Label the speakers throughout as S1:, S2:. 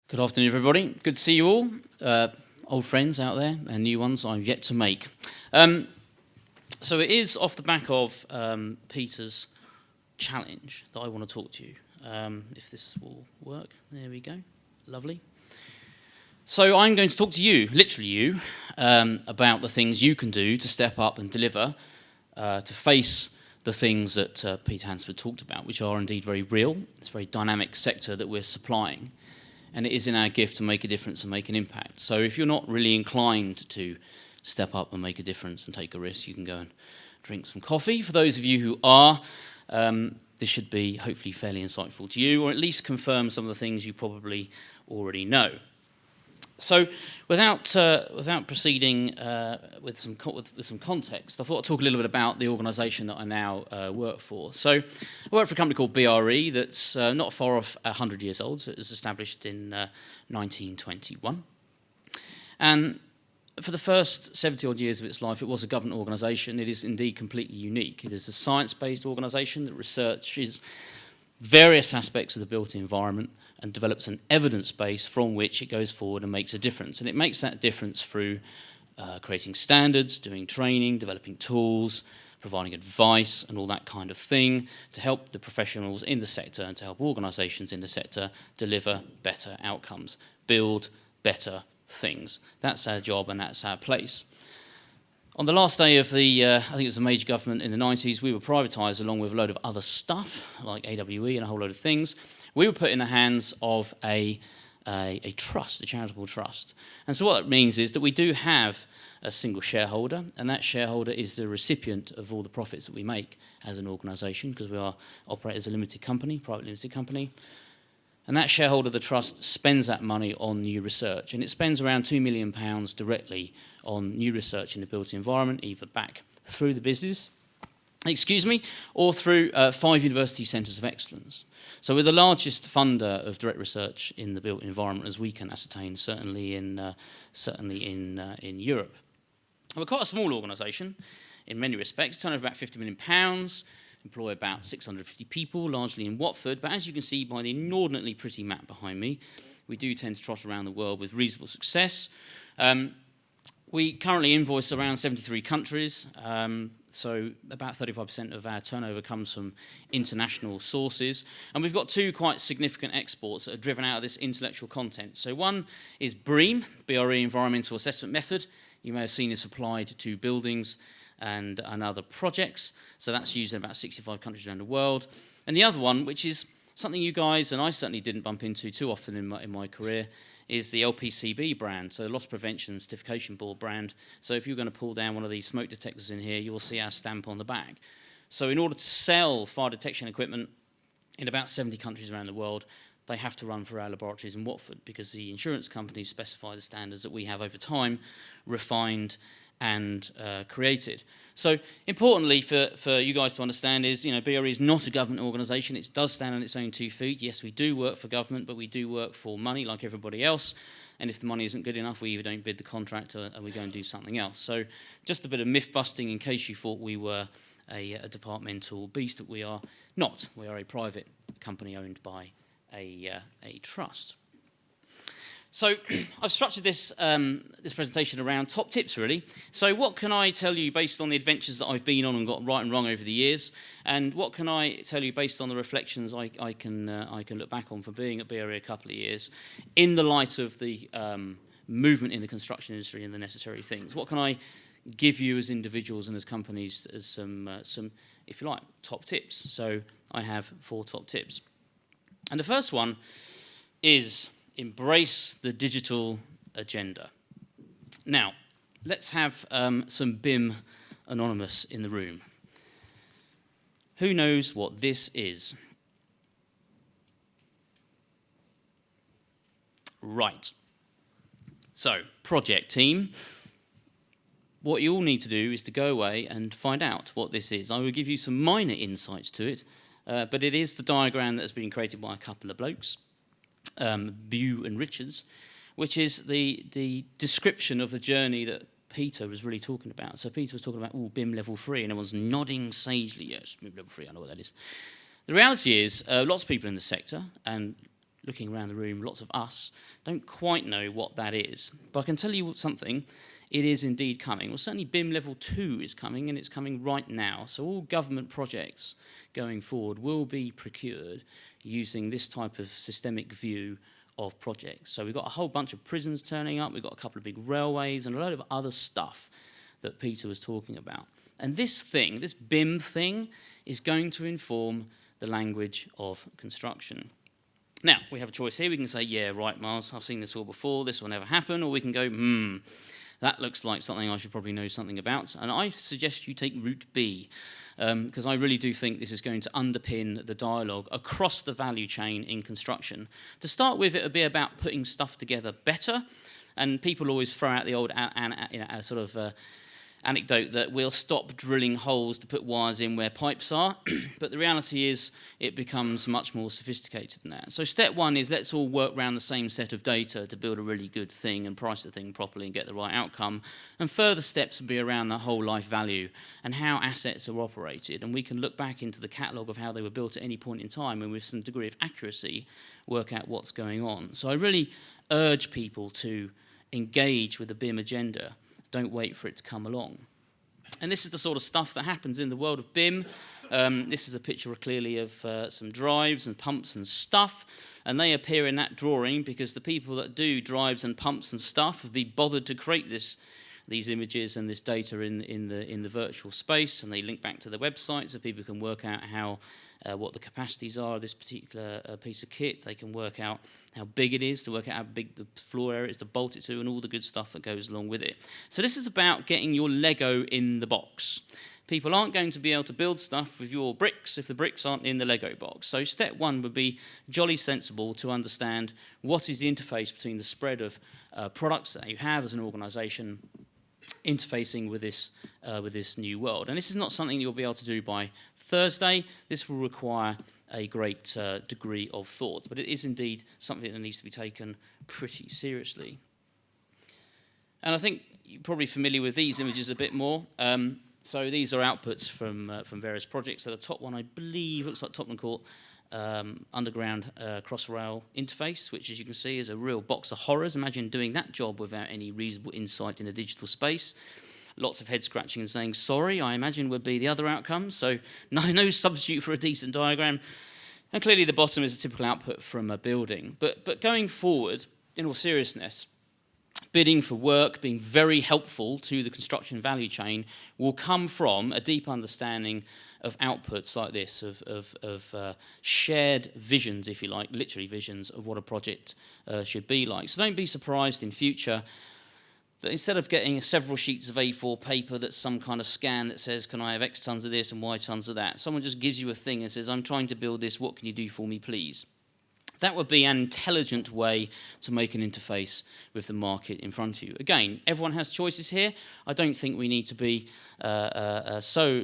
S1: Good afternoon, everybody. Good to see you all. Old friends out there and new ones I've yet to make. So it is off the back of Peter's challenge that I want to talk to you. If this will work, there we go. Lovely. So I'm going to talk to you, literally you, about the things you can do to step up and deliver, to face the things that Peter Hansford talked about, which are indeed very real. It's a very dynamic sector that we're supplying. And it is in our gift to make a difference and make an impact. So if you're not really inclined to step up and make a difference and take a risk, you can go and drink some coffee. For those of you who are, this should be hopefully fairly insightful to you, or at least confirm some of the things you probably already know. So without proceeding with some context, I thought I'd talk a little bit about the organisation that I now work for. So I work for a company called BRE that's not far off 100 years old. So it was established in 1921. And for the first 70-odd years of its life, it was a government organisation. It is indeed completely unique. It is a science-based organisation that researches various aspects of the built environment and develops an evidence base from which it goes forward and makes a difference. And it makes that difference through creating standards, doing training, developing tools, providing advice and all that kind of thing to help the professionals in the sector and to help organisations in the sector deliver better outcomes, build better things. That's our job and that's our place. On the last day of the, I think it was a major government in the 90s, we were privatised along with a load of other stuff, like AWE and a whole load of things. We were put in the hands of a trust, a charitable trust. And so what that means is that we do have a single shareholder, and that shareholder is the recipient of all the profits that we make as an organisation, because we operate as a limited company, private limited company. And that shareholder, the trust, spends that money on new research, and it spends around £2 million directly on new research in the built environment, either back through the business, or through 5 university centres of excellence. So we're the largest funder of direct research in the built environment, as we can ascertain, certainly in Europe. We're quite a small organisation in many respects, turn over about £50 million, employ about 650 people, largely in Watford. But as you can see by the inordinately pretty map behind me, we do tend to trot around the world with reasonable success. We currently invoice around 73 countries, so about 35% of our turnover comes from international sources. And we've got 2 quite significant exports that are driven out of this intellectual content. So one is BREEAM, BRE Environmental Assessment Method. You may have seen this applied to buildings and other projects. So that's used in about 65 countries around the world. And the other one, which is something you guys, and I certainly didn't bump into too often in my career, is the LPCB brand, so Loss Prevention Certification Board brand. So if you're going to pull down one of these smoke detectors in here, you'll see our stamp on the back. So in order to sell fire detection equipment in about 70 countries around the world, they have to run through our laboratories in Watford because the insurance companies specify the standards that we have over time refined and created. So importantly for you guys to understand is, BRE is not a government organisation. It does stand on its own 2 feet. Yes, we do work for government, but we do work for money like everybody else. And if the money isn't good enough, we either don't bid the contract or we go and do something else. So just a bit of myth busting in case you thought we were a departmental beast, that we are not. We are a private company owned by a trust. So I've structured this presentation around top tips, really. So what can I tell you based on the adventures that I've been on and got right and wrong over the years, and what can I tell you based on the reflections I can look back on for being at BRE a couple of years, in the light of the movement in the construction industry and the necessary things? What can I give you as individuals and as companies as some, if you like, top tips? So I have 4 top tips, and the first one is embrace the digital agenda. Now, let's have some BIM anonymous in the room. Who knows what this is? Right. So, project team, what you all need to do is to go away and find out what this is. I will give you some minor insights to it, but it is the diagram that has been created by a couple of blokes, Bew and Richards, which is the description of the journey that Peter was really talking about. So Peter was talking about, BIM level 3, and everyone's nodding sagely. Yes, BIM level 3, I know what that is. The reality is, lots of people in the sector, and looking around the room, lots of us, don't quite know what that is. But I can tell you something, it is indeed coming. Well, certainly BIM Level 2 is coming, and it's coming right now. So all government projects going forward will be procured using this type of systemic view of projects. So we've got a whole bunch of prisons turning up, we've got a couple of big railways, and a load of other stuff that Peter was talking about. And this thing, this BIM thing, is going to inform the language of construction. Now, we have a choice here. We can say, yeah, right, Miles, I've seen this all before, this will never happen. Or we can go, that looks like something I should probably know something about. And I suggest you take route B, because I really do think this is going to underpin the dialogue across the value chain in construction. To start with, it will be about putting stuff together better. And people always throw out the old anecdote that we'll stop drilling holes to put wires in where pipes are, but the reality is it becomes much more sophisticated than that. So step one is let's all work around the same set of data to build a really good thing and price the thing properly and get the right outcome. And further steps will be around the whole life value and how assets are operated. And we can look back into the catalogue of how they were built at any point in time and with some degree of accuracy work out what's going on. So I really urge people to engage with the BIM agenda. Don't wait for it to come along. And this is the sort of stuff that happens in the world of BIM. This is a picture clearly of some drives and pumps and stuff, and they appear in that drawing because the people that do drives and pumps and stuff have been bothered to create these images and this data in the virtual space, and they link back to the website so people can work out what the capacities are of this particular piece of kit. They can work out how big it is, to work out how big the floor area is to bolt it to, and all the good stuff that goes along with it. So this is about getting your Lego in the box. People aren't going to be able to build stuff with your bricks if the bricks aren't in the Lego box. So step one would be jolly sensible to understand what is the interface between the spread of products that you have as an organisation interfacing with this new world. And this is not something you'll be able to do by Thursday. This will require a great degree of thought, but it is indeed something that needs to be taken pretty seriously. And I think you're probably familiar with these images a bit more. So these are outputs from various projects. So the top one, I believe, looks like Tottenham Court underground crossrail interface, which, as you can see, is a real box of horrors. Imagine doing that job without any reasonable insight in a digital space. Lots of head scratching and saying sorry, I imagine, would be the other outcome. So no substitute for a decent diagram. And clearly the bottom is a typical output from a building. But going forward, in all seriousness, bidding for work, being very helpful to the construction value chain, will come from a deep understanding of outputs like this, of shared visions, if you like, literally visions of what a project should be like. So don't be surprised in future that instead of getting several sheets of A4 paper that's some kind of scan that says, can I have X tons of this and Y tons of that, someone just gives you a thing and says, I'm trying to build this, what can you do for me, please? That would be an intelligent way to make an interface with the market in front of you. Again, everyone has choices here. I don't think we need to be so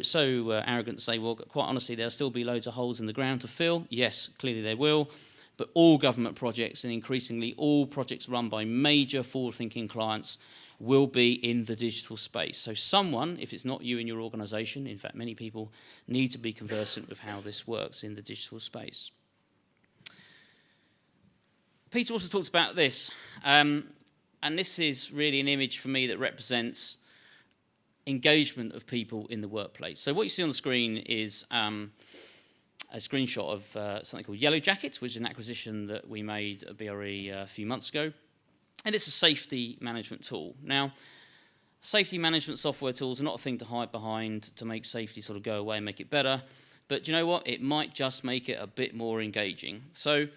S1: arrogant to say, well, quite honestly, there'll still be loads of holes in the ground to fill. Yes, clearly there will. But all government projects, and increasingly all projects run by major forward-thinking clients, will be in the digital space. So someone, if it's not you in your organisation, in fact many people, need to be conversant with how this works in the digital space. Peter also talks about this, and this is really an image for me that represents engagement of people in the workplace. So what you see on the screen is a screenshot of something called Yellow Jackets, which is an acquisition that we made at BRE a few months ago. And it's a safety management tool. Now, safety management software tools are not a thing to hide behind to make safety sort of go away and make it better. But do you know what? It might just make it a bit more engaging. So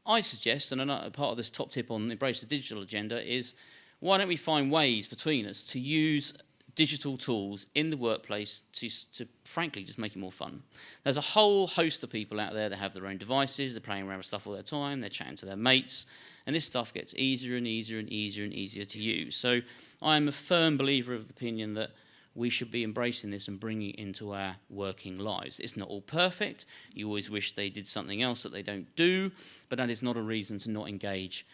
S1: I suggest, and another part of this top tip on Embrace the Digital agenda is, why don't we find ways between us to use digital tools in the workplace to frankly just make it more fun. There's a whole host of people out there that have their own devices, they're playing around with stuff all their time, they're chatting to their mates, and this stuff gets easier and easier and easier and easier to use. So I'm a firm believer of the opinion that we should be embracing this and bringing it into our working lives. It's not all perfect. You always wish they did something else that they don't do, but that is not a reason to not engage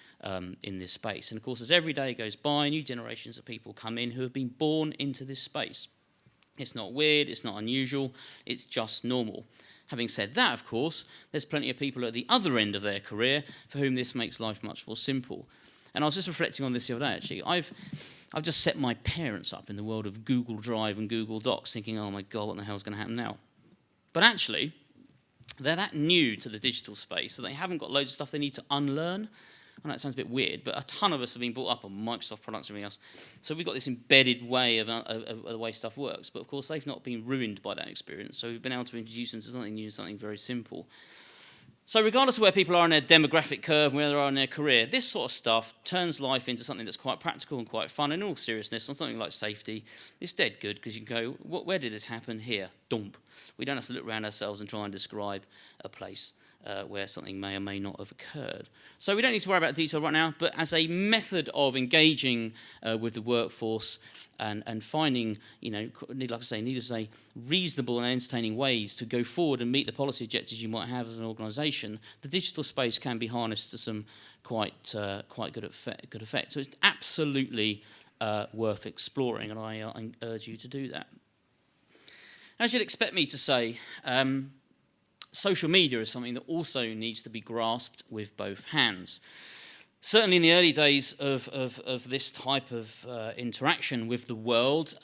S1: in this space. And of course, as every day goes by, new generations of people come in who have been born into this space. It's not weird, it's not unusual, it's just normal. Having said that, of course, there's plenty of people at the other end of their career for whom this makes life much more simple. And I was just reflecting on this the other day, actually. I've just set my parents up in the world of Google Drive and Google Docs, thinking, oh my God, what the hell's going to happen now? But actually, they're that new to the digital space, so they haven't got loads of stuff they need to unlearn. I know it sounds a bit weird, but a ton of us have been brought up on Microsoft products and everything else. So we've got this embedded way of the way stuff works. But of course, they've not been ruined by that experience. So we've been able to introduce them to something new, something very simple. So regardless of where people are in their demographic curve, where they are in their career, this sort of stuff turns life into something that's quite practical and quite fun. And in all seriousness, on something like safety, it's dead good because you can go, where did this happen? Here, dump. We don't have to look around ourselves and try and describe a place where something may or may not have occurred. So we don't need to worry about detail right now, but as a method of engaging with the workforce and finding, needless to say, reasonable and entertaining ways to go forward and meet the policy objectives you might have as an organisation, the digital space can be harnessed to some quite good effect. So it's absolutely worth exploring, and I urge you to do that. As you'd expect me to say, social media is something that also needs to be grasped with both hands. Certainly in the early days of this type of interaction with the world,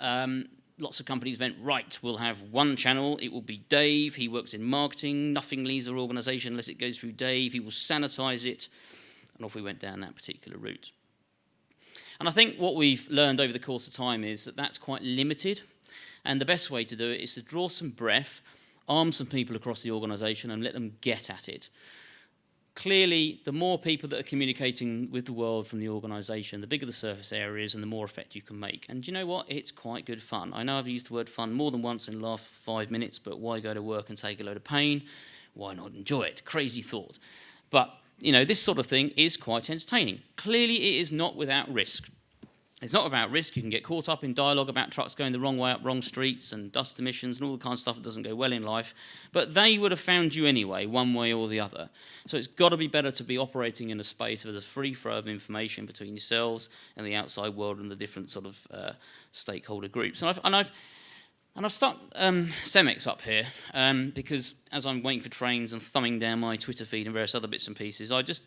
S1: lots of companies went, right, we'll have one channel, it will be Dave, he works in marketing, nothing leaves our organisation unless it goes through Dave, he will sanitise it, and off we went down that particular route. And I think what we've learned over the course of time is that that's quite limited, and the best way to do it is to draw some breath, arm some people across the organisation and let them get at it. Clearly, the more people that are communicating with the world from the organisation, the bigger the surface area is and the more effect you can make. And do you know what? It's quite good fun. I know I've used the word fun more than once in the last 5 minutes, but why go to work and take a load of pain? Why not enjoy it? Crazy thought. But, this sort of thing is quite entertaining. Clearly, it is not without risk. It's not without risk. You can get caught up in dialogue about trucks going the wrong way up wrong streets and dust emissions and all the kind of stuff that doesn't go well in life. But they would have found you anyway, one way or the other. So it's got to be better to be operating in a space with a free flow of information between yourselves and the outside world and the different sort of stakeholder groups. And I've stuck Cemex up here because as I'm waiting for trains and thumbing down my Twitter feed and various other bits and pieces, I just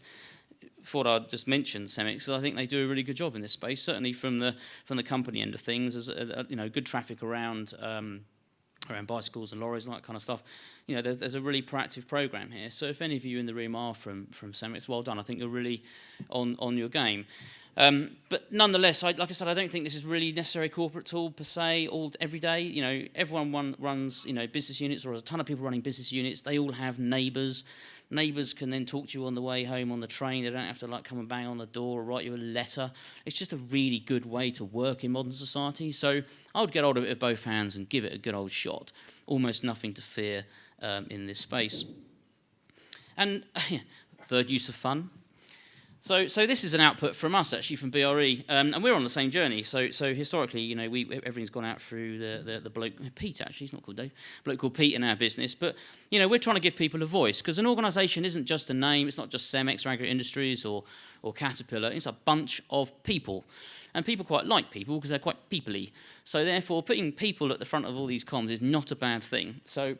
S1: thought I'd just mention Cemex because I think they do a really good job in this space. Certainly from the company end of things, there's good traffic around bicycles and lorries and that kind of stuff. There's a really proactive program here. So if any of you in the room are from Cemex, well done. I think you're really on your game. But nonetheless, like I said, I don't think this is really necessary corporate tool per se, every day. Everyone runs, business units, or there's a ton of people running business units. They all have neighbours. Neighbours can then talk to you on the way home on the train. They don't have to come and bang on the door or write you a letter. It's just a really good way to work in modern society. So I would get hold of it with both hands and give it a good old shot. Almost nothing to fear in this space. And third use of fun. So this is an output from us, actually, from BRE, and we're on the same journey. So historically, everything's gone out through the bloke, Pete, actually, he's not called Dave, a bloke called Pete in our business. But, we're trying to give people a voice, because an organisation isn't just a name, it's not just Cemex or Agri Industries or Caterpillar, it's a bunch of people. And people quite like people, because they're quite people-y. So therefore, putting people at the front of all these comms is not a bad thing. So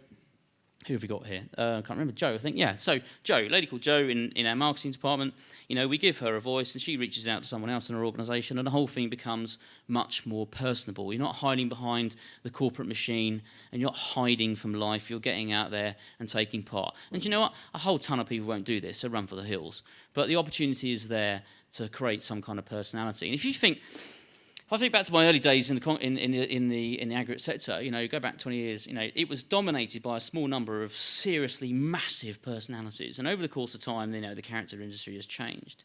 S1: who have we got here? I can't remember. Jo, I think. Yeah. So Jo, a lady called Jo in our marketing department. We give her a voice, and she reaches out to someone else in our organisation, and the whole thing becomes much more personable. You're not hiding behind the corporate machine, and you're not hiding from life. You're getting out there and taking part. And you know what? A whole ton of people won't do this. So run for the hills. But the opportunity is there to create some kind of personality. And if I think back to my early days in the aggregate sector, go back 20 years, it was dominated by a small number of seriously massive personalities. And over the course of time, the character industry has changed.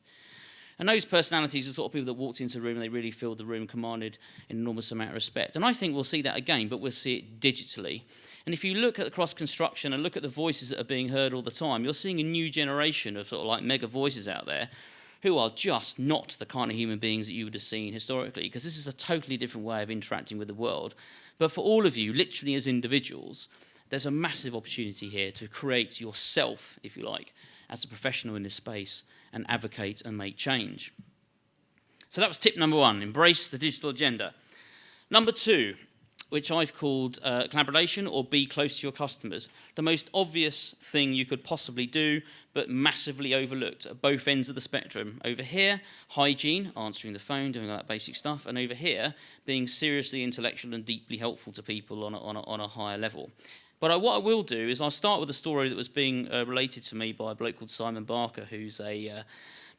S1: And those personalities are the sort of people that walked into the room and they really filled the room, commanded an enormous amount of respect. And I think we'll see that again, but we'll see it digitally. And if you look at the cross-construction and look at the voices that are being heard all the time, you're seeing a new generation of sort of mega voices out there who are just not the kind of human beings that you would have seen historically, because this is a totally different way of interacting with the world. But for all of you, literally as individuals, there's a massive opportunity here to create yourself, if you like, as a professional in this space and advocate and make change. So that was tip number 1, embrace the digital agenda. Number 2, which I've called collaboration or be close to your customers. The most obvious thing you could possibly do, but massively overlooked at both ends of the spectrum. Over here, hygiene, answering the phone, doing all that basic stuff, and over here, being seriously intellectual and deeply helpful to people on a higher level. But what I will do is I'll start with a story that was being related to me by a bloke called Simon Barker, who's a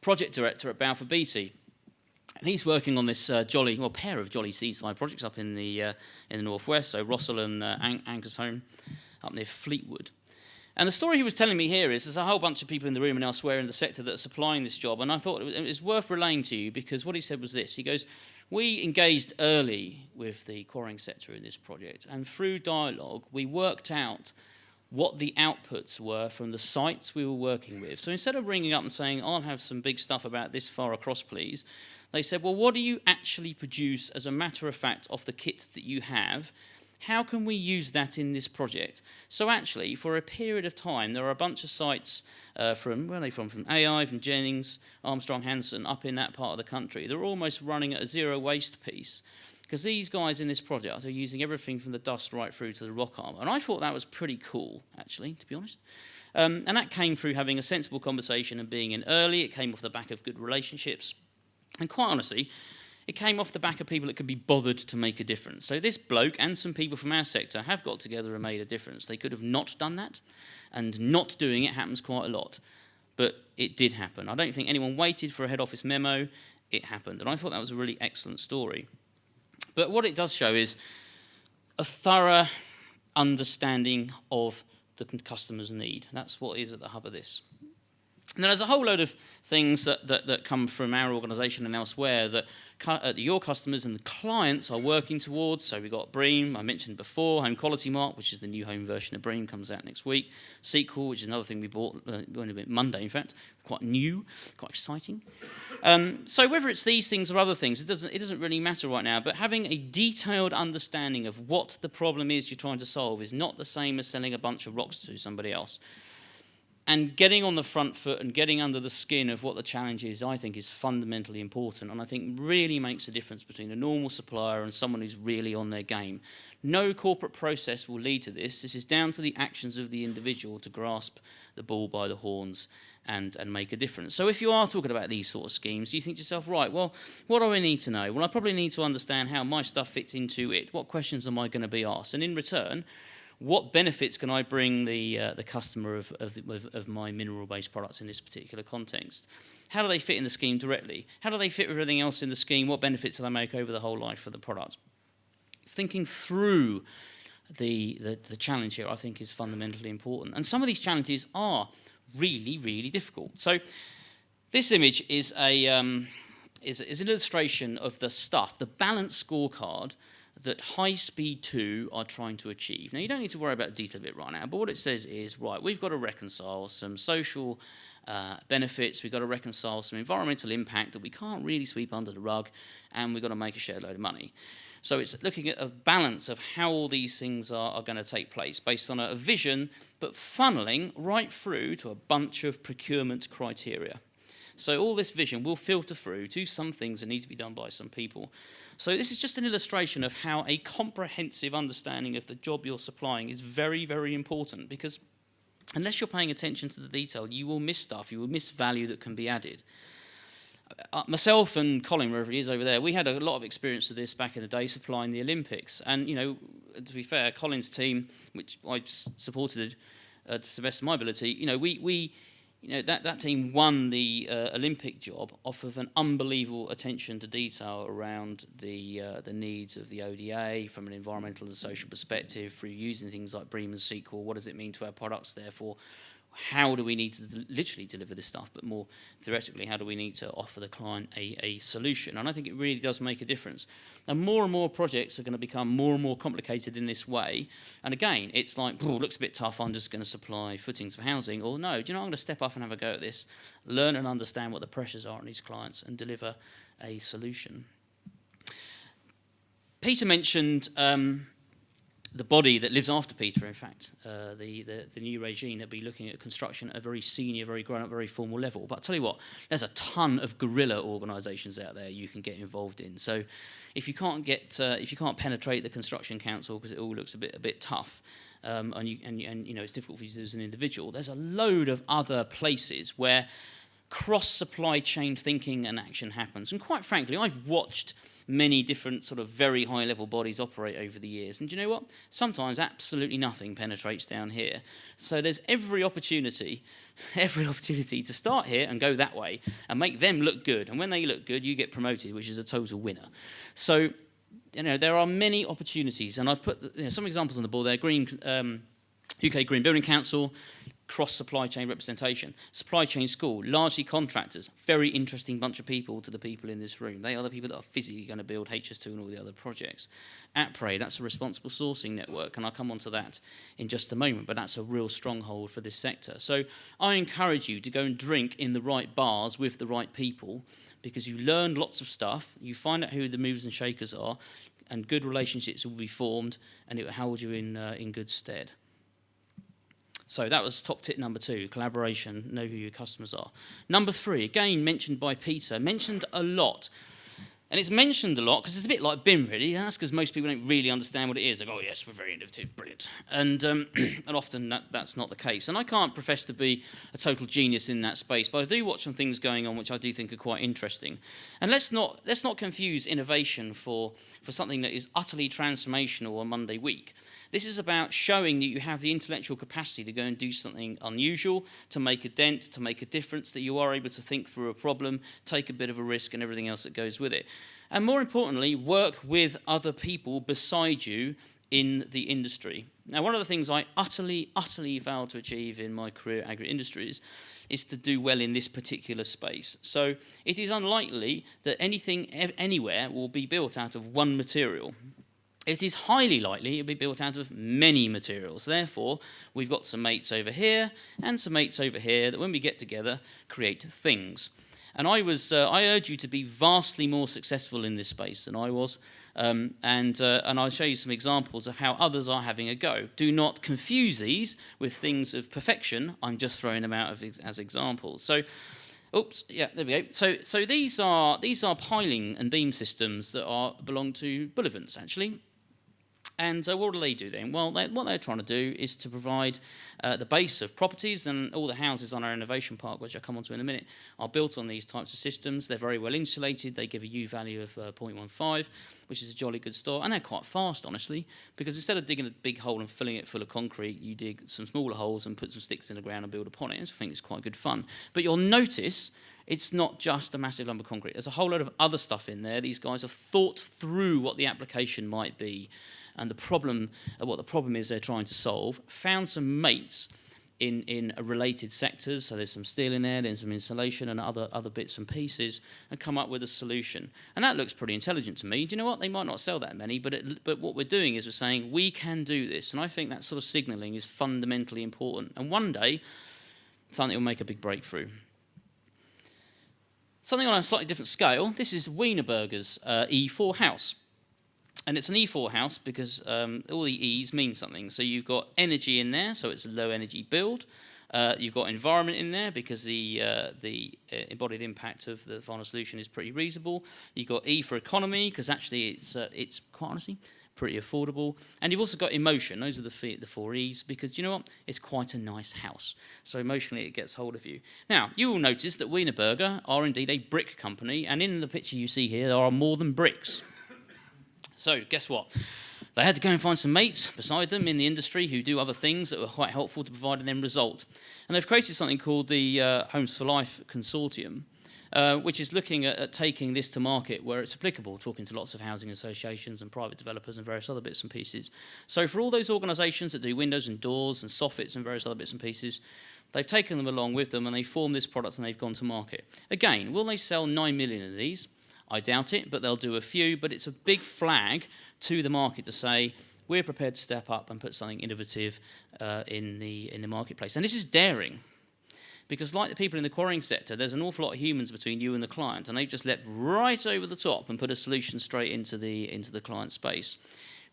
S1: project director at Balfour Beatty. And he's working on this pair of jolly seaside projects up in the northwest, so Rossall and Ankersholm, up near Fleetwood. And the story he was telling me here is there's a whole bunch of people in the room and elsewhere in the sector that are supplying this job, and I thought it was worth relaying to you because what he said was this. He goes, we engaged early with the quarrying sector in this project, and through dialogue we worked out what the outputs were from the sites we were working with. So instead of ringing up and saying, I'll have some big stuff about this far across, please, they said, well, what do you actually produce as a matter of fact off the kit that you have? How can we use that in this project? So actually, for a period of time, there are a bunch of sites from AI, from Jennings, Armstrong Hanson, up in that part of the country. They're almost running at a zero waste piece because these guys in this project are using everything from the dust right through to the rock armour. And I thought that was pretty cool, actually, to be honest. And that came through having a sensible conversation and being in early. It came off the back of good relationships. And quite honestly, it came off the back of people that could be bothered to make a difference. So this bloke and some people from our sector have got together and made a difference. They could have not done that, and not doing it happens quite a lot. But it did happen. I don't think anyone waited for a head office memo. It happened. And I thought that was a really excellent story. But what it does show is a thorough understanding of the customer's need. That's what is at the hub of this. And then there's a whole load of things that come from our organisation and elsewhere that your customers and the clients are working towards. So we've got BRE, I mentioned before, Home Quality Mark, which is the new home version of BRE, comes out next week. Sequel, which is another thing we bought Monday, in fact, quite new, quite exciting. So whether it's these things or other things, it doesn't really matter right now, but having a detailed understanding of what the problem is you're trying to solve is not the same as selling a bunch of rocks to somebody else. And getting on the front foot and getting under the skin of what the challenge is, I think, is fundamentally important, and I think really makes a difference between a normal supplier and someone who's really on their game. No corporate process will lead to this. This is down to the actions of the individual to grasp the bull by the horns and make a difference. So if you are talking about these sort of schemes, you think to yourself, right, well, what do I need to know? Well, I probably need to understand how my stuff fits into it. What questions am I going to be asked? And in return, what benefits can I bring the customer of my mineral-based products in this particular context? How do they fit in the scheme directly? How do they fit with everything else in the scheme? What benefits do they make over the whole life of the product? Thinking through the challenge here, I think, is fundamentally important. And some of these challenges are really, really difficult. So this image is an illustration of the stuff, the balanced scorecard that High Speed 2 are trying to achieve. Now, you don't need to worry about the detail of it right now, but what it says is, right, we've got to reconcile some social benefits, we've got to reconcile some environmental impact that we can't really sweep under the rug, and we've got to make a shed load of money. So it's looking at a balance of how all these things are going to take place based on a vision, but funneling right through to a bunch of procurement criteria. So all this vision will filter through to some things that need to be done by some people. So this is just an illustration of how a comprehensive understanding of the job you're supplying is very, very important, because unless you're paying attention to the detail, you will miss stuff, you will miss value that can be added. Myself and Colin, wherever he is over there, we had a lot of experience of this back in the day supplying the Olympics. And, you know, to be fair, Colin's team, which I supported to the best of my ability, you know, that team won the Olympic job off of an unbelievable attention to detail around the needs of the ODA from an environmental and social perspective, through using things like BRE and Sequel. What does it mean to our products, therefore? How do we need to literally deliver this stuff, but more theoretically, how do we need to offer the client a solution? And I think it really does make a difference. And more projects are going to become more and more complicated in this way. And again, it's like, oh, looks a bit tough, I'm just going to supply footings for housing. Or no, do you know, I'm going to step up and have a go at this, learn and understand what the pressures are on these clients and deliver a solution. Peter mentioned the body that lives after Peter, in fact, the new regime, they'll be looking at construction at a very senior, very grown-up, very formal level. But I'll tell you what, there's a ton of guerrilla organisations out there you can get involved in. So if you can't penetrate the construction council because it all looks a bit tough, and you know it's difficult for you to do as an individual, there's a load of other places where cross-supply chain thinking and action happens. And quite frankly, I've watched many different sort of very high-level bodies operate over the years. And do you know what? Sometimes absolutely nothing penetrates down here. So there's every opportunity to start here and go that way and make them look good. And when they look good, you get promoted, which is a total winner. So, you know, there are many opportunities. And I've put some examples on the board there. UK Green Building Council, cross-supply chain representation. Supply chain school, largely contractors, very interesting bunch of people to the people in this room. They are the people that are physically going to build HS2 and all the other projects. BRE, that's a responsible sourcing network, and I'll come on to that in just a moment, but that's a real stronghold for this sector. So I encourage you to go and drink in the right bars with the right people, because you learn lots of stuff, you find out who the movers and shakers are, and good relationships will be formed, and it will hold you in good stead. So that was top tip number 2, collaboration, know who your customers are. Number 3, again mentioned by Peter, mentioned a lot. And it's mentioned a lot because it's a bit like BIM, really. That's because most people don't really understand what it is. They go, oh, yes, we're very innovative, brilliant. And often that's not the case. And I can't profess to be a total genius in that space, but I do watch some things going on which I do think are quite interesting. And let's not confuse innovation for something that is utterly transformational on Monday week. This is about showing that you have the intellectual capacity to go and do something unusual, to make a dent, to make a difference, that you are able to think through a problem, take a bit of a risk and everything else that goes with it. And more importantly, work with other people beside you in the industry. Now, one of the things I utterly failed to achieve in my career at agri-industries is to do well in this particular space. So it is unlikely that anything anywhere will be built out of one material. It is highly likely it'll be built out of many materials. Therefore, we've got some mates over here and some mates over here that when we get together, create things. And I urge you to be vastly more successful in this space than I was. And I'll show you some examples of how others are having a go. Do not confuse these with things of perfection. I'm just throwing them out as examples. So, oops, yeah, there we go. So these are piling and beam systems that belong to Bullivants, actually. And what do they do then? Well, what they're trying to do is to provide the base of properties, and all the houses on our innovation park, which I'll come on to in a minute, are built on these types of systems. They're very well insulated. They give a U value of 0.15, which is a jolly good start. And they're quite fast, honestly, because instead of digging a big hole and filling it full of concrete, you dig some smaller holes and put some sticks in the ground and build upon it. I think it's quite good fun. But you'll notice it's not just a massive lump of concrete. There's a whole load of other stuff in there. These guys have thought through what the application might be and what the problem is they're trying to solve, found some mates in related sectors, so there's some steel in there's some insulation and other bits and pieces, and come up with a solution. And that looks pretty intelligent to me. Do you know what? They might not sell that many, but what we're doing is we're saying, we can do this. And I think that sort of signalling is fundamentally important. And one day, something will make a big breakthrough. Something on a slightly different scale, this is Wienerberger's E4 house. And it's an E4 house because all the E's mean something. So you've got energy in there, so it's a low energy build. You've got environment in there because the embodied impact of the final solution is pretty reasonable. You've got E for economy because actually it's quite honestly pretty affordable. And you've also got emotion. Those are the 4 E's because, you know what? It's quite a nice house. So emotionally it gets hold of you. Now, you will notice that Wienerberger are indeed a brick company. And in the picture you see here, there are more than bricks. So, guess what? They had to go and find some mates beside them in the industry who do other things that were quite helpful to provide an end result. And they've created something called the Homes for Life Consortium, which is looking at taking this to market where it's applicable, talking to lots of housing associations and private developers and various other bits and pieces. So for all those organisations that do windows and doors and soffits and various other bits and pieces, they've taken them along with them and they formed this product and they've gone to market. Again, will they sell 9 million of these? I doubt it, but they'll do a few. But it's a big flag to the market to say, we're prepared to step up and put something innovative in the marketplace. And this is daring, because like the people in the quarrying sector, there's an awful lot of humans between you and the client, and they've just leapt right over the top and put a solution straight into the client space.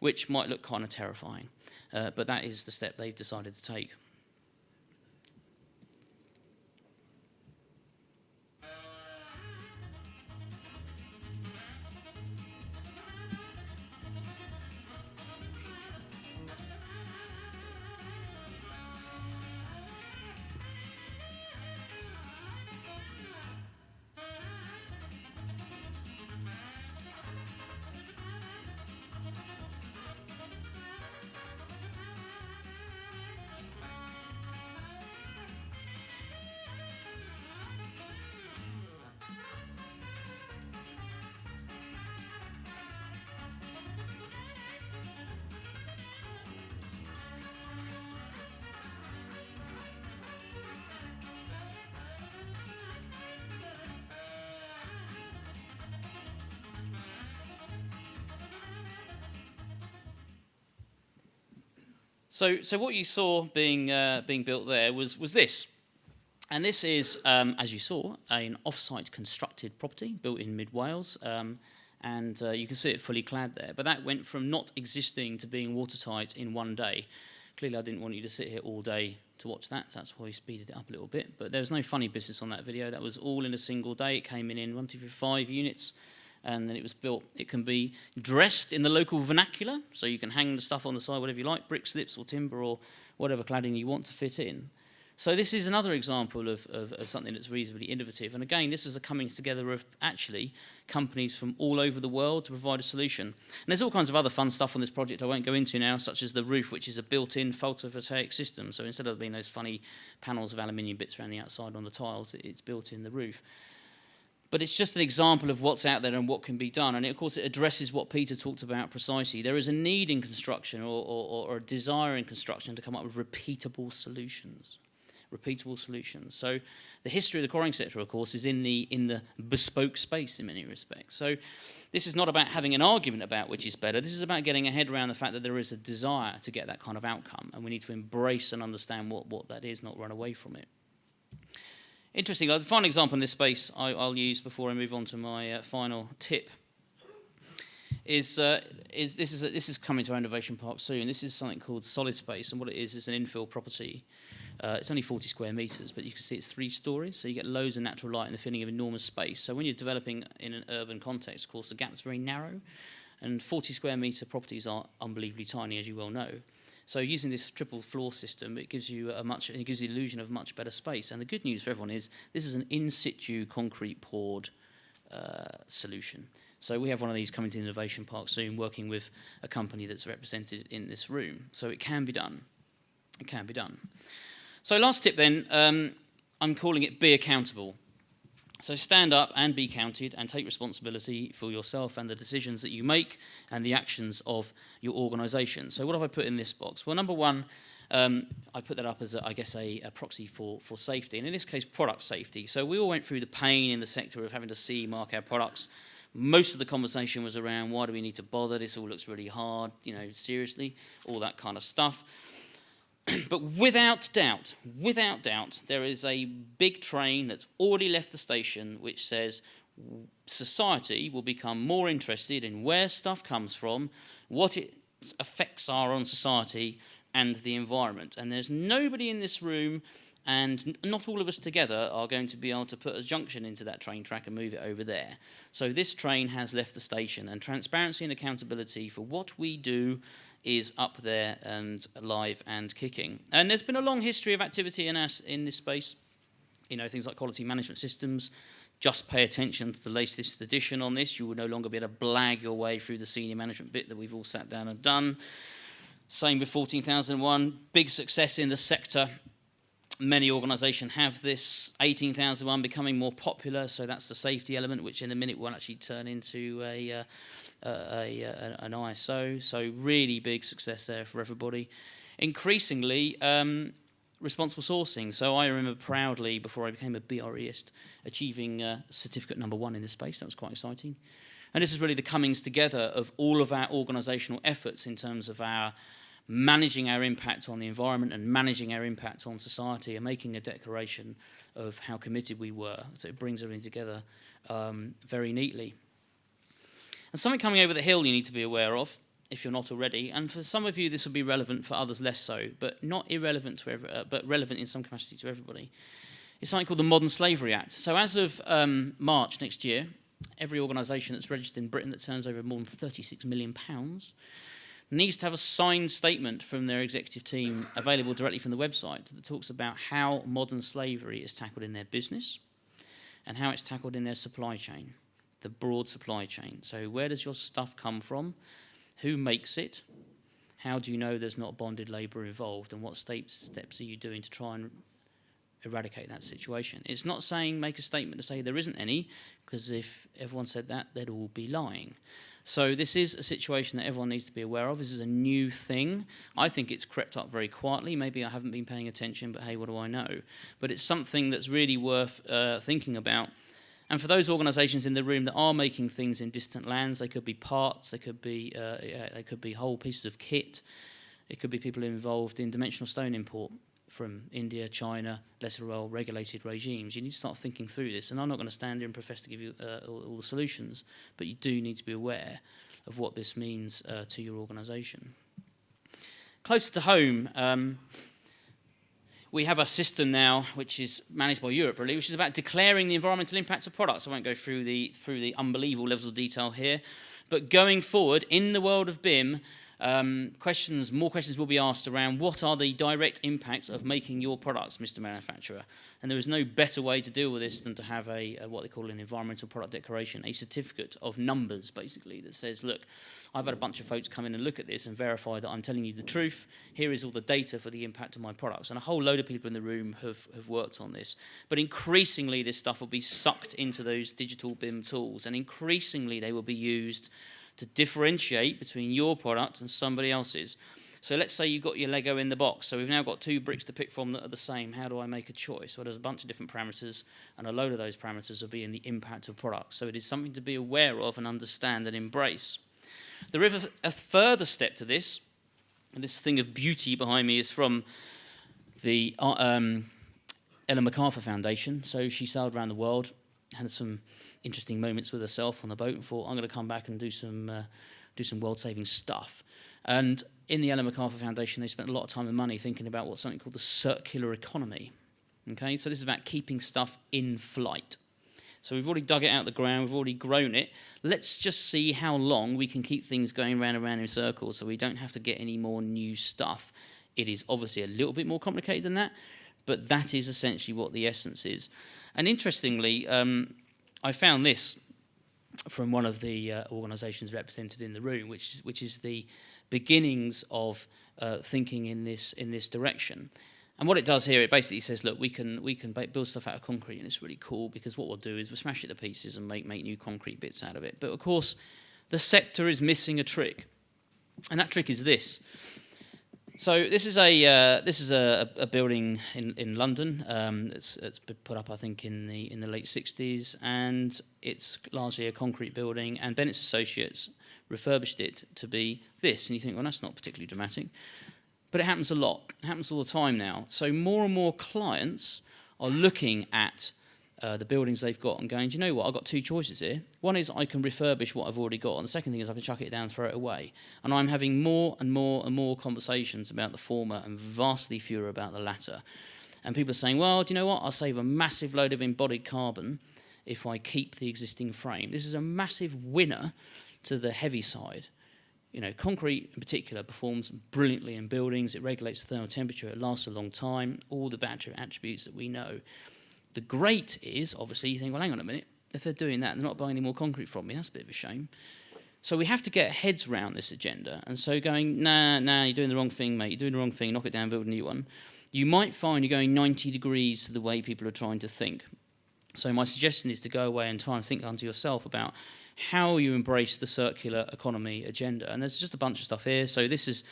S1: which might look kind of terrifying. But that is the step they've decided to take. So what you saw being built there was this, and this is, as you saw, an off-site constructed property built in mid-Wales, and you can see it fully clad there. But that went from not existing to being watertight in one day. Clearly, I didn't want you to sit here all day to watch that, so that's why we speeded it up a little bit. But there was no funny business on that video. That was all in a single day. It came in 1, 2, 3, 5 units. And then it was built. It can be dressed in the local vernacular, so you can hang the stuff on the side, whatever you like, brick slips or timber or whatever cladding you want to fit in. So this is another example of something that's reasonably innovative. And again, this is a coming together of actually companies from all over the world to provide a solution. And there's all kinds of other fun stuff on this project I won't go into now, such as the roof, which is a built-in photovoltaic system. So instead of being those funny panels of aluminium bits around the outside on the tiles, it's built in the roof. But it's just an example of what's out there and what can be done. And of course, it addresses what Peter talked about precisely. There is a need in construction or a desire in construction to come up with repeatable solutions. Repeatable solutions. So the history of the quarrying sector, of course, is in the bespoke space in many respects. So this is not about having an argument about which is better. This is about getting a head around the fact that there is a desire to get that kind of outcome. And we need to embrace and understand what that is, not run away from it. Interesting. The final example in this space I'll use before I move on to my final tip is this is coming to our innovation park soon. This is something called Solid Space, and what it is an infill property. It's only 40 square metres, but you can see it's 3 stories, so you get loads of natural light and the filling of enormous space. So when you're developing in an urban context, of course, the gap's very narrow, and 40 square metre properties are unbelievably tiny, as you well know. So using this triple floor system, it gives you the illusion of much better space. And the good news for everyone is this is an in situ concrete poured solution. So we have one of these coming to the Innovation Park soon, working with a company that's represented in this room. So it can be done. It can be done. So last tip then, I'm calling it be accountable. So stand up and be counted and take responsibility for yourself and the decisions that you make and the actions of your organisation. So what have I put in this box? Well, number one, I put that up as, a proxy for safety, and in this case, product safety. So we all went through the pain in the sector of having to CE mark our products. Most of the conversation was around why do we need to bother? This all looks really hard, seriously, all that kind of stuff. But without doubt, there is a big train that's already left the station which says society will become more interested in where stuff comes from, what its effects are on society and the environment. And there's nobody in this room, and not all of us together are going to be able to put a junction into that train track and move it over there. So this train has left the station, and transparency and accountability for what we do is up there and alive and kicking. And there's been a long history of activity in this space. Things like quality management systems. Just pay attention to the latest edition on this. You will no longer be able to blag your way through the senior management bit that we've all sat down and done. Same with 14001. Big success in the sector. Many organisations have this. 18001 becoming more popular, so that's the safety element, which in a minute will actually turn into an ISO. So really big success there for everybody. Increasingly, responsible sourcing. So I remember proudly, before I became a BREist, achieving certificate number 1 in this space. That was quite exciting. And this is really the comings together of all of our organisational efforts in terms of our managing our impact on the environment and managing our impact on society and making a declaration of how committed we were. So it brings everything together very neatly. And something coming over the hill you need to be aware of if you're not already. And for some of you, this will be relevant, for others less so, but not irrelevant to but relevant in some capacity to everybody. It's something called the Modern Slavery Act. So as of March next year, every organisation that's registered in Britain that turns over more than £36 million needs to have a signed statement from their executive team available directly from the website that talks about how modern slavery is tackled in their business and how it's tackled in their supply chain, the broad supply chain. So where does your stuff come from? Who makes it? How do you know there's not bonded labour involved? And what steps are you doing to try and eradicate that situation? It's not saying make a statement to say there isn't any, because if everyone said that, they'd all be lying. So this is a situation that everyone needs to be aware of. This is a new thing. I think it's crept up very quietly. Maybe I haven't been paying attention, but hey, what do I know? But it's something that's really worth thinking about. And for those organisations in the room that are making things in distant lands, they could be parts, they could be whole pieces of kit. It could be people involved in dimensional stone import from India, China, lesser well regulated regimes. You need to start thinking through this, and I'm not going to stand here and profess to give you all the solutions, but you do need to be aware of what this means to your organisation. Closer to home, we have a system now which is managed by Europe, really, which is about declaring the environmental impacts of products. I won't go through the unbelievable levels of detail here, but going forward in the world of BIM, more questions will be asked around what are the direct impacts of making your products, Mr. Manufacturer. And there is no better way to deal with this than to have what they call an environmental product declaration, a certificate of numbers, basically, that says, look, I've had a bunch of folks come in and look at this and verify that I'm telling you the truth. Here is all the data for the impact of my products. And a whole load of people in the room have worked on this. But increasingly, this stuff will be sucked into those digital BIM tools, and increasingly they will be used to differentiate between your product and somebody else's. So let's say you've got your Lego in the box. So we've now got two bricks to pick from that are the same. How do I make a choice? Well, there's a bunch of different parameters, and a load of those parameters will be in the impact of products. So it is something to be aware of and understand and embrace. There is a further step to this, and this thing of beauty behind me is from the Ellen MacArthur Foundation. So she sailed around the world, had some interesting moments with herself on the boat, and thought, I'm going to come back and do some world-saving stuff. And in the Ellen MacArthur Foundation, they spent a lot of time and money thinking about what's something called the circular economy. Okay, so this is about keeping stuff in flight. So we've already dug it out of the ground, we've already grown it. Let's just see how long we can keep things going round and round in circles so we don't have to get any more new stuff. It is obviously a little bit more complicated than that, but that is essentially what the essence is. And interestingly, I found this from one of the organisations represented in the room, which is the beginnings of thinking in this direction. And what it does here, it basically says, look, we can build stuff out of concrete, and it's really cool because what we'll do is we'll smash it to pieces and make new concrete bits out of it. But of course, the sector is missing a trick, and that trick is this. So this is a building in London. It's been put up, I think, in the late 60s, and it's largely a concrete building. And Bennett's Associates refurbished it to be this, and you think, well, that's not particularly dramatic, but it happens a lot. It happens all the time now. So more and more clients are looking at the buildings they've got and going, do you know what, I've got two choices here. One is I can refurbish what I've already got, and the second thing is I can chuck it down and throw it away. And I'm having more and more and more conversations about the former and vastly fewer about the latter. And people are saying, well, do you know what, I'll save a massive load of embodied carbon if I keep the existing frame. This is a massive winner to the heavy side. You know, concrete in particular performs brilliantly in buildings. It regulates the thermal temperature. It lasts a long time. All the battery attributes that we know. The great is, obviously, you think, well, hang on a minute. If they're doing that, they're not buying any more concrete from me. That's a bit of a shame. So we have to get heads around this agenda. And so going, nah, you're doing the wrong thing, mate. You're doing the wrong thing. Knock it down, build a new one. You might find you're going 90 degrees to the way people are trying to think. So my suggestion is to go away and try and think unto yourself about how you embrace the circular economy agenda. And there's just a bunch of stuff here. So this is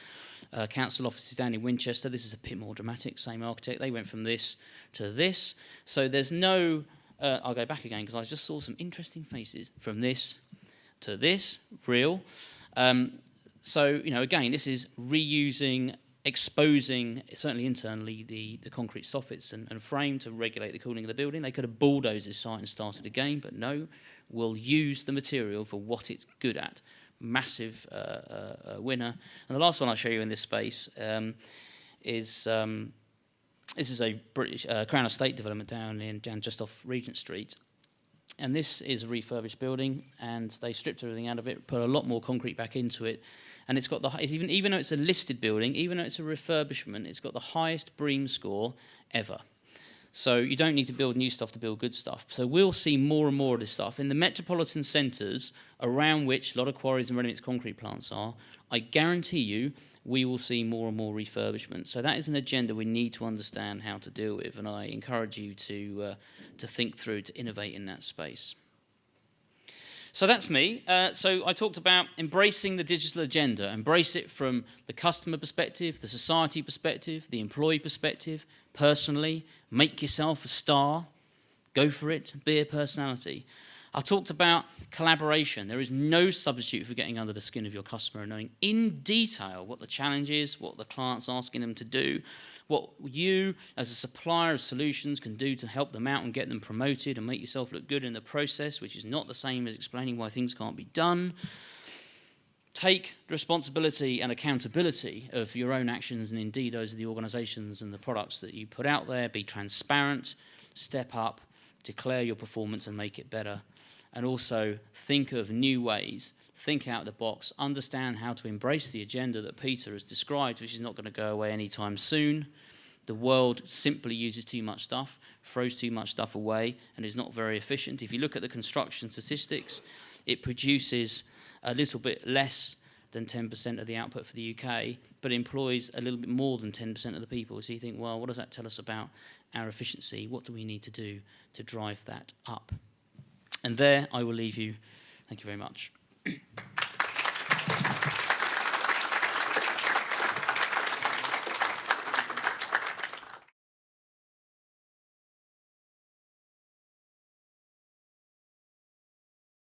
S1: council offices down in Winchester. This is a bit more dramatic, same architect. They went from this to this. So there's no, I'll go back again because I just saw some interesting faces. From this to this, real. So, you know, again, this is reusing, exposing, certainly internally, the concrete soffits and frame to regulate the cooling of the building. They could have bulldozed this site and started again, but no, we'll use the material for what it's good at. massive winner. And the last one I'll show you in this space is this is a British Crown Estate development down just off Regent Street. And this is a refurbished building, and they stripped everything out of it, put a lot more concrete back into it, and it's got even though it's a listed building, even though it's a refurbishment, it's got the highest BREEAM score ever. So you don't need to build new stuff to build good stuff. So we'll see more and more of this stuff. In the metropolitan centres around which a lot of quarries and ready-mix concrete plants are, I guarantee you we will see more and more refurbishment. So that is an agenda we need to understand how to deal with, and I encourage you to think through, to innovate in that space. So that's me. So I talked about embracing the digital agenda. Embrace it from the customer perspective, the society perspective, the employee perspective, personally. Make yourself a star. Go for it. Be a personality. I talked about collaboration. There is no substitute for getting under the skin of your customer and knowing in detail what the challenge is, what the client's asking them to do, what you as a supplier of solutions can do to help them out and get them promoted and make yourself look good in the process, which is not the same as explaining why things can't be done. Take responsibility and accountability of your own actions, and indeed those of the organisations and the products that you put out there. Be transparent, step up, declare your performance and make it better. And also think of new ways, think out of the box, understand how to embrace the agenda that Peter has described, which is not going to go away anytime soon. The world simply uses too much stuff, throws too much stuff away, and is not very efficient. If you look at the construction statistics, it produces a little bit less than 10% of the output for the UK, but employs a little bit more than 10% of the people. So you think, well, what does that tell us about our efficiency? What do we need to do to drive that up? And there I will leave you. Thank you very much.